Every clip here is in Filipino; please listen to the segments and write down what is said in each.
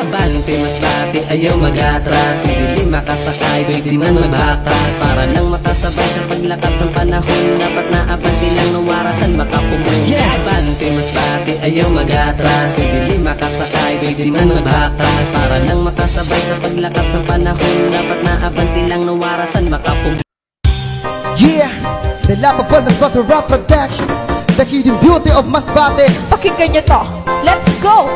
Abante mas bati, ayaw mag-atras. Hindi makasakay, di man magbakas. Para lang makasabay sa paglakat sa panahon. Dapat na abante lang nawarasan makapumun. Abante mas bati, ayaw mag-atras. Hindi makasakay, di man magbakas. Para lang makasabay sa paglakat sa panahon. Dapat na abante lang nawarasan makapumun. Yeah, the Lapapon of Butter Rap Production, the hidden beauty of Masbate. Pakinggan nyo to. Let's go!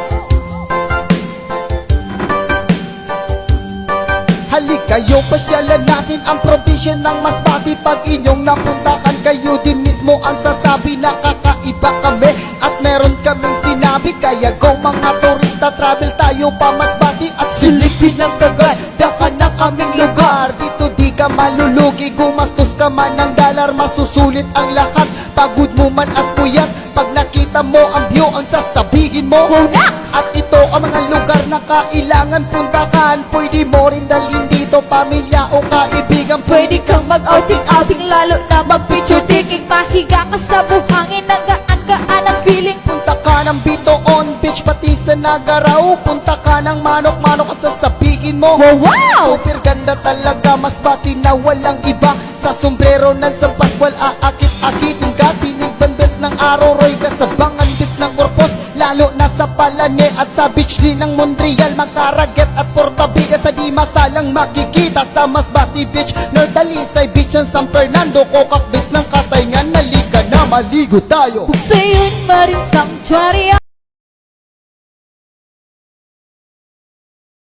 Halik kayo, pasyalan natin ang probinsya ng Masbate. Pag inyong napuntakan, kayo din mismo ang sasabi na kakaiba kami at meron kaming sinabi. Kaya go mga turista, travel tayo pa Masbate at silipin ng kaganda ka ng aming lugar. Dito di ka malulugi, gumastos ka man ng dollar, masusulit ang lahat. Pagod mo man at puyat, pag nakita mo ang view, ang sasabihin mo, Wow, Nax! at ito ang mga lugar na kailangan puntahan. Pwede mo rin dalhin dito pamilya o kaibigan. Pwede kang mag-outing-outing, lalo na mag-picture taking. Pahiga ka sa buhangin, ng gaan-gaan ang feeling. Punta ka ng Bitoon Beach, pati sa Nagarao. Punta ka ng Manok-Manok at sasabihin mo, Wow! super ganda talaga, Masbate na walang iba. Sa sombrero ng San Pascual, aakit-akitin ka. Tinig bandits ng Aroroy, kasabangan bits ng Corpus, lalo na sa Palane at sa beach din ng Montreal. Makaraget at Portabigas na di masalang makikita sa Masbate Beach. Nordalisay Beach ng San Fernando, Cocac Beach ng Katayngan. Nalika na maligo tayo. Buksayon Marine Sanctuary.